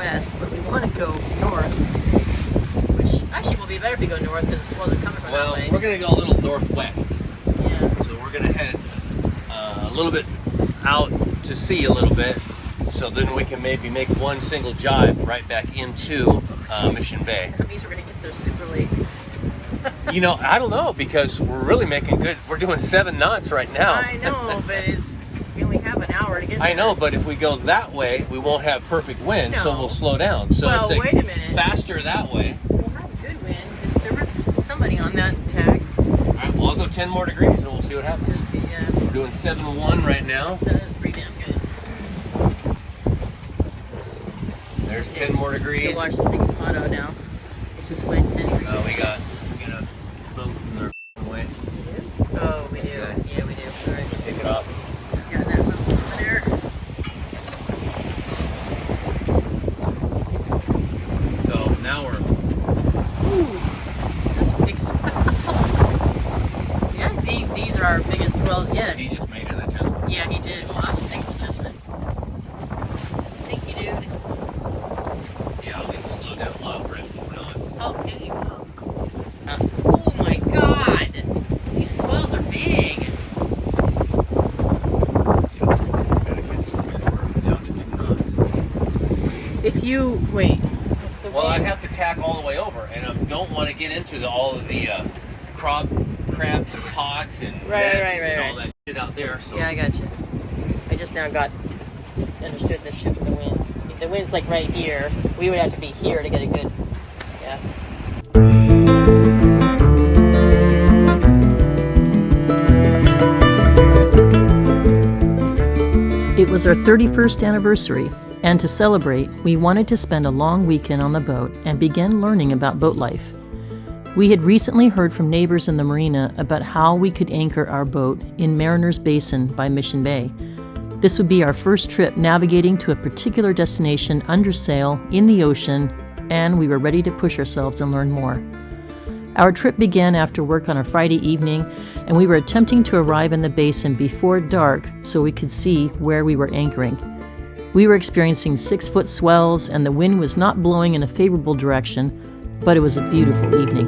west, but we want to go north. Which actually will be better if we go north because the swells are coming from that way. Well, we're going to go a little northwest. Yeah. So we're going to head a little bit out to sea a little bit, so then we can maybe make one single jibe right back into Mission Bay. That means we're going to get there super late. You know, I don't know, because we're really making good. We're doing 7 knots right now. I know, but we only have an hour to get there. I know, but if we go that way, we won't have perfect wind, so No. we'll slow down. So Well, it's like wait a minute. faster that way. We'll have a good wind because there was somebody on that tag. All right, well, I'll go 10 more degrees and we'll see what happens. Just yeah, We're doing 7-1 right now. that is pretty damn good. There's 10 more degrees. So watch this thing's auto now. It just went 10 degrees. We got a boat in their way. Oh, we do. Okay. Yeah, we do. All right. Take it off. Got that little over there. So now we're. Ooh, that's a big swell. Yeah, I think these are our biggest swells yet. He just made an adjustment. Yeah, he did. Well, that's a big adjustment. Thank you, dude. Yeah, I'll need to slow down a lot for it. Okay, wow. Oh my god! These swells are big. Down to 2 knots. If you wait. Well, I'd have to tack all the way over, and I don't want to get into all of the crab pots and nets and all that shit out there. So. Yeah, I got you. I just now understood the shift of the wind. If the wind's like right here, we would have to be here to get a good. Yeah. It was our 31st anniversary, and to celebrate, we wanted to spend a long weekend on the boat and begin learning about boat life. We had recently heard from neighbors in the marina about how we could anchor our boat in Mariners Basin by Mission Bay. This would be our first trip navigating to a particular destination under sail in the ocean, and we were ready to push ourselves and learn more. Our trip began after work on a Friday evening, and we were attempting to arrive in the basin before dark so we could see where we were anchoring. We were experiencing 6-foot swells, and the wind was not blowing in a favorable direction, but it was a beautiful evening.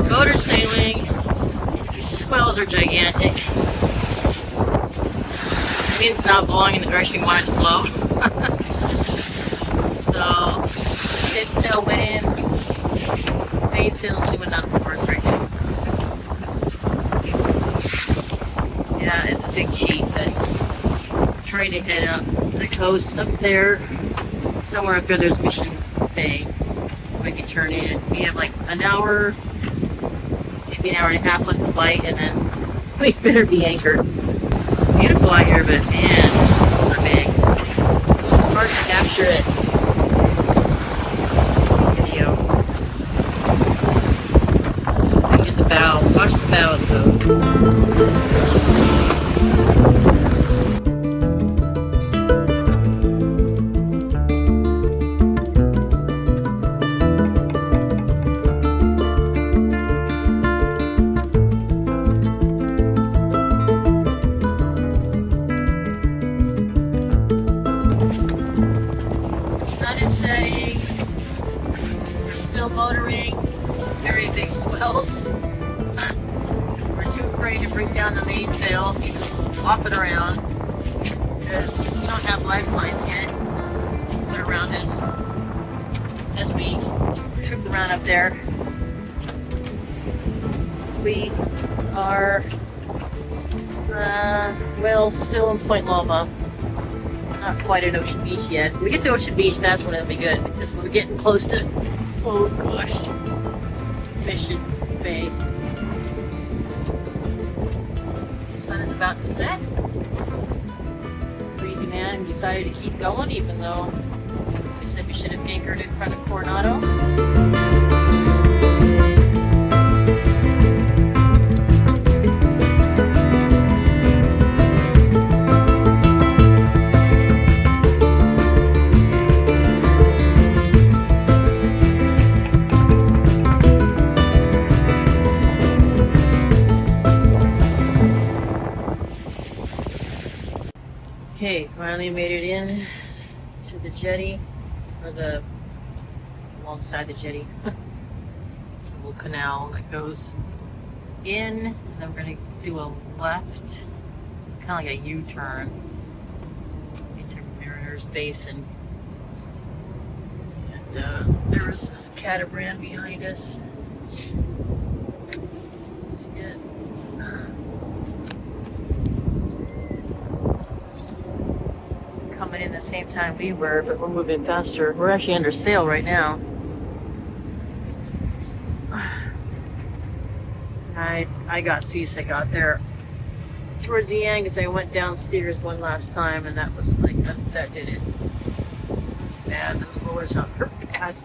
Motor sailing. These swells are gigantic. The wind's not blowing in the direction we want it to blow. So, tip sail went in. Mainsail's doing nothing for us right now. Yeah, it's a big cheat, but I'm trying to head up the coast up there. Somewhere up there, there's Mission Bay. We can turn in. We have like an hour, maybe an hour and a half left to flight, and then we better be anchored. It's beautiful out here, but man, these swells are big. It's hard to capture it. Video. So I get the bow. Watch the bow of the boat. Motoring, very big swells. We're too afraid to bring down the mainsail. It's flopping around because we don't have lifelines yet to put around us as we troop around up there. We are, well, still in Point Loma. Not quite at Ocean Beach yet. When we get to Ocean Beach, that's when it'll be good because we're getting close to, oh gosh, Mission Bay. The sun is about to set. Crazy man who decided to keep going even though we said we should have anchored in front of Coronado. Alright, finally made it in to the jetty, or alongside the jetty. It's a little canal that goes in, and then we're gonna do a left, kind of like a U-turn into Mariner's Basin. And there was this catamaran behind us. See it? It's coming in the same time we were, but we're moving faster. We're actually under sail right now. I got seasick out there towards the end because I went downstairs one last time, and that was like that did it. It was bad. Those rollers out there are bad.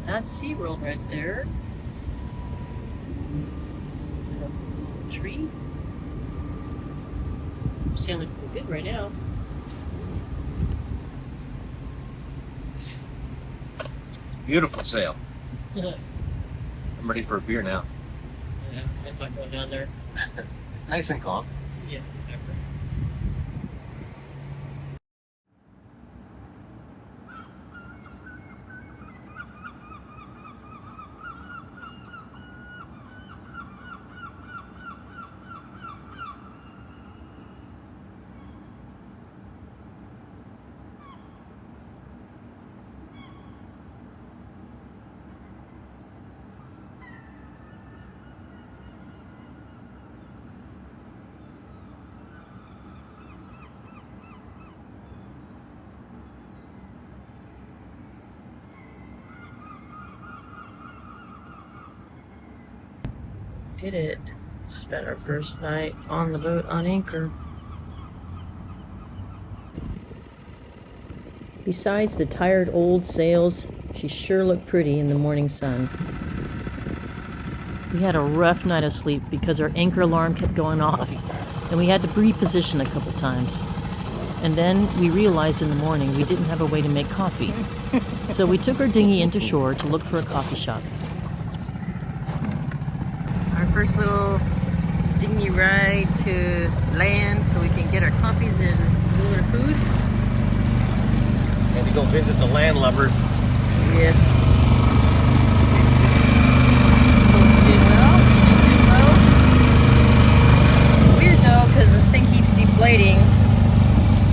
That's SeaWorld right there. Tree. Sailing pretty good right now. Beautiful sail. I'm ready for a beer now. Yeah, I'm not going down there. It's nice and calm. Yeah, whatever. Did it. Spent our first night on the boat on anchor. Besides the tired old sails, she sure looked pretty in the morning sun. We had a rough night of sleep because our anchor alarm kept going off, and we had to reposition a couple times. And then we realized in the morning we didn't have a way to make coffee. So we took our dinghy into shore to look for a coffee shop. Our first little dinghy ride to land so we can get our coffees and a little bit of food. And to go visit the landlubbers. Yes. Boats did well. Weird though, because this thing keeps deflating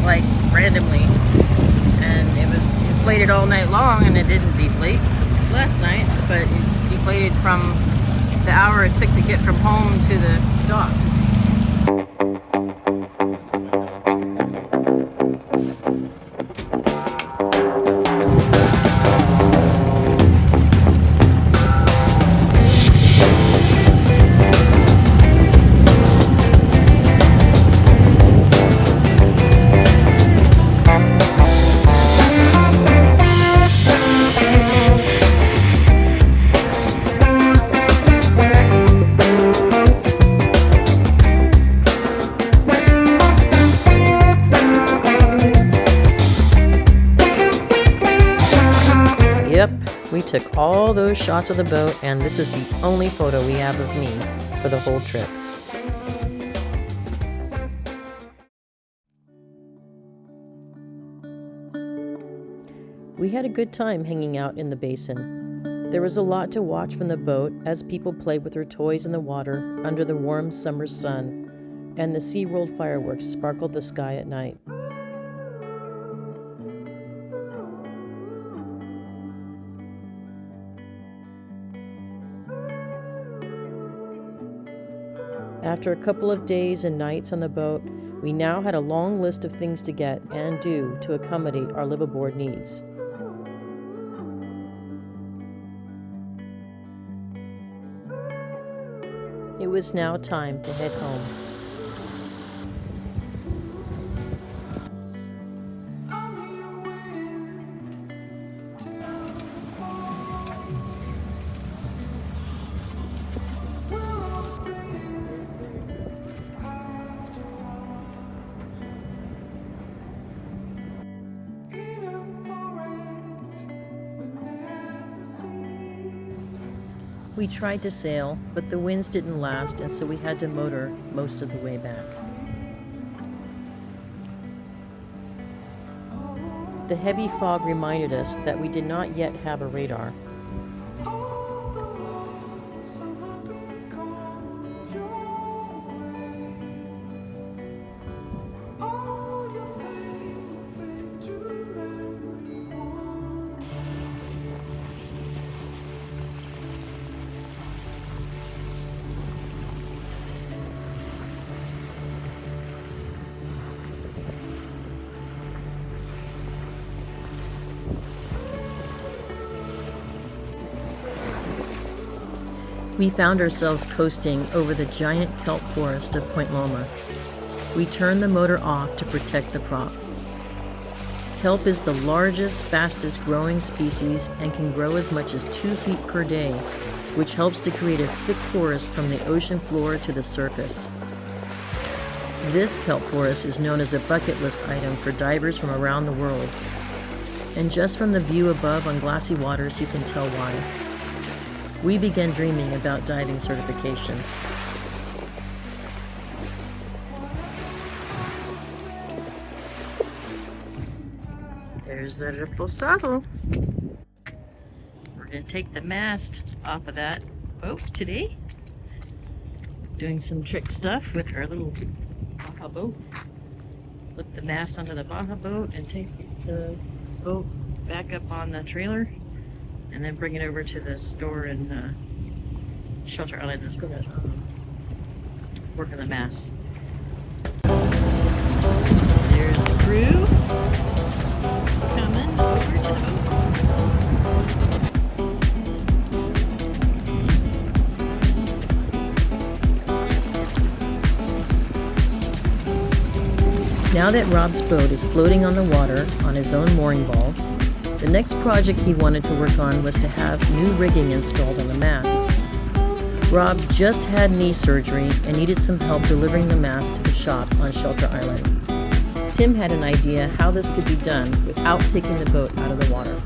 like randomly. And it was inflated all night long and it didn't deflate last night, but it deflated from the hour it took to get from home to the docks. We took all those shots of the boat, and this is the only photo we have of me for the whole trip. We had a good time hanging out in the basin. There was a lot to watch from the boat as people played with their toys in the water under the warm summer sun, and the SeaWorld fireworks sparkled the sky at night. After a couple of days and nights on the boat, we now had a long list of things to get and do to accommodate our live-aboard needs. It was now time to head home. We tried to sail, but the winds didn't last, and so we had to motor most of the way back. The heavy fog reminded us that we did not yet have a radar. We found ourselves coasting over the giant kelp forest of Point Loma. We turned the motor off to protect the prop. Kelp is the largest, fastest growing species and can grow as much as 2 feet per day, which helps to create a thick forest from the ocean floor to the surface. This kelp forest is known as a bucket list item for divers from around the world. And just from the view above on glassy waters, you can tell why. We began dreaming about diving certifications. There's the reposado. We're gonna take the mast off of that boat today. Doing some trick stuff with our little Baja boat. Lift the mast onto the Baja boat and take the boat back up on the trailer. And then bring it over to the store in Shelter Island. Let's go to work on the mast. There's the crew coming over to the boat. Now that Rob's boat is floating on the water on his own mooring ball, the next project he wanted to work on was to have new rigging installed on the mast. Rob just had knee surgery and needed some help delivering the mast to the shop on Shelter Island. Tim had an idea how this could be done without taking the boat out of the water.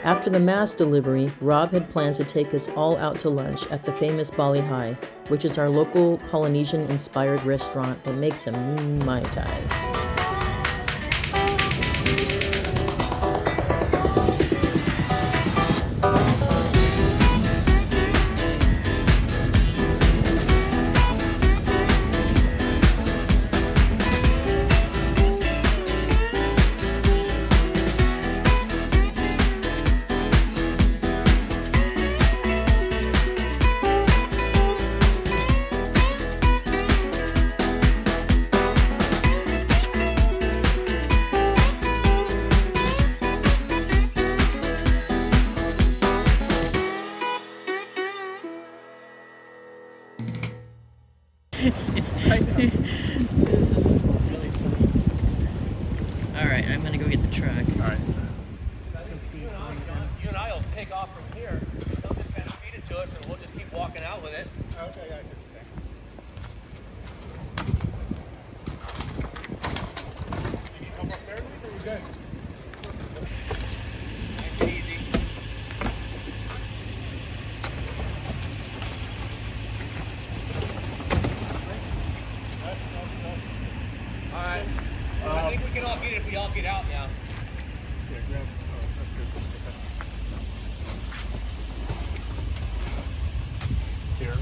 After the mast delivery, Rob had plans to take us all out to lunch at the famous Bali Hai, which is our local Polynesian-inspired restaurant that makes a mean Mai Tai. This is really funny. Alright, I'm gonna go get the truck. Alright. You and I will take off from here. They'll just kind of feed it to us and we'll just keep walking out with it. Okay, guys. You need help up there, Luke, or you good? Nice and easy. Alright. I think we can all get it if we all get out now. Yeah, grab. Oh, that's good. Okay. Here.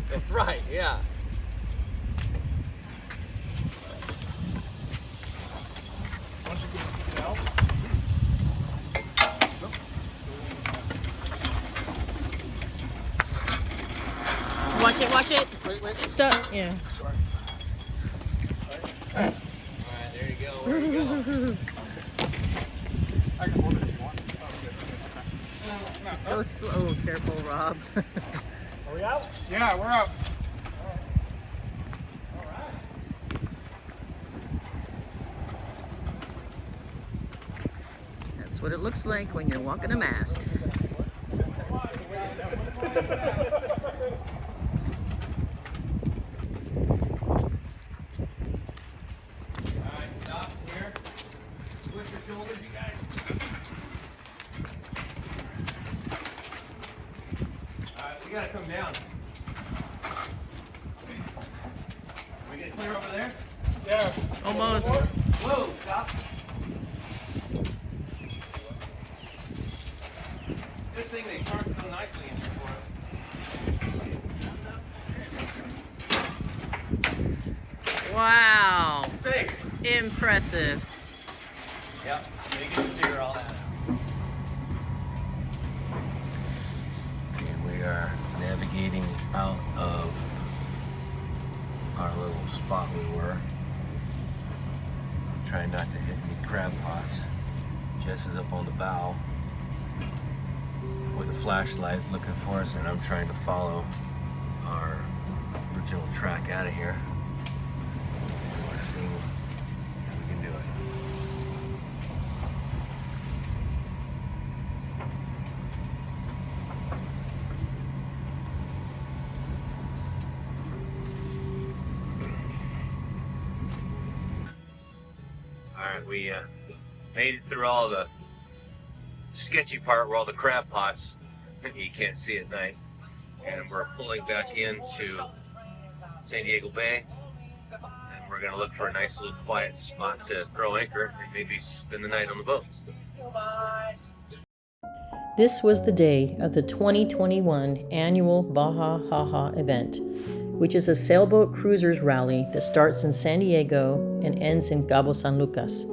That's right, yeah. Once you get out. Watch it. Wait. Stop. Yeah. Sorry. All right, there you go. There you go. I can hold it if you want. Just go slow. Careful, Rob. Are we out? Yeah, we're out. That's what it looks like when you're walking a mast. Alright, stop here. Switch your shoulders, you guys. Alright, we gotta come down. We get clear over there? Yeah. Almost. Whoa, stop. Good thing they parked so nicely in here for us. Wow. Safe. Impressive. Yep, they get to figure all that out. And we are navigating out of our little spot we were. Trying not to hit any crab pots. Jess is up on the bow with a flashlight looking for us, and I'm trying to follow our original track out of here. And we're seeing if we can do it. Alright, we made it through all the sketchy part where all the crab pots you can't see at night. And we're pulling back into San Diego Bay. And we're going to look for a nice little quiet spot to throw anchor and maybe spend the night on the boat. This was the day of the 2021 annual Baja Haha event, which is a sailboat cruisers rally that starts in San Diego and ends in Cabo San Lucas.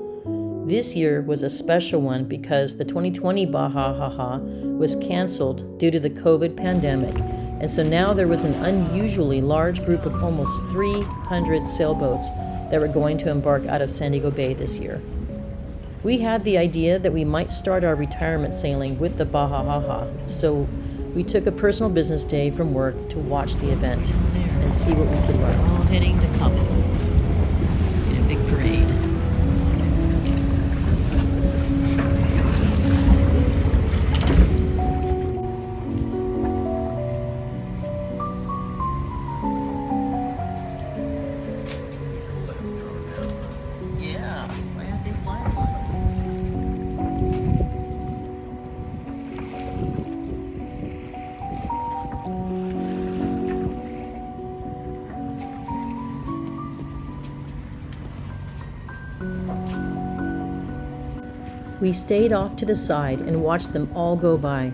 This year was a special one because the 2020 Baja Haha was canceled due to the COVID pandemic, and so now there was an unusually large group of almost 300 sailboats that were going to embark out of San Diego Bay this year. We had the idea that we might start our retirement sailing with the Baja Haha, so we took a personal business day from work to watch the event and see what we could learn. All heading to Cabo in a big parade. Yeah, why aren't they flying one? We stayed off to the side and watched them all go by.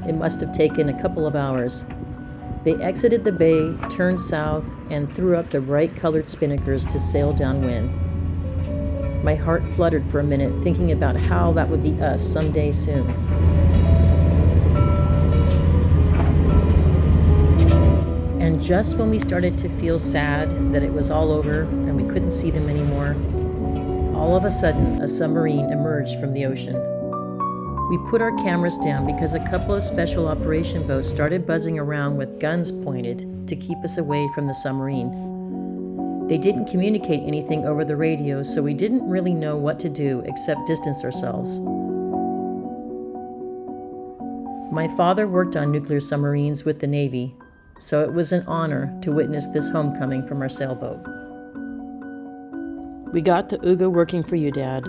It must have taken a couple of hours. They exited the bay, turned south, and threw up the bright-colored spinnakers to sail downwind. My heart fluttered for a minute, thinking about how that would be us someday soon. And just when we started to feel sad that it was all over and we couldn't see them anymore, all of a sudden, a submarine emerged from the ocean. We put our cameras down because a couple of special operation boats started buzzing around with guns pointed to keep us away from the submarine. They didn't communicate anything over the radio, so we didn't really know what to do except distance ourselves. My father worked on nuclear submarines with the Navy, so it was an honor to witness this homecoming from our sailboat. We got the Ugo working for you, Dad.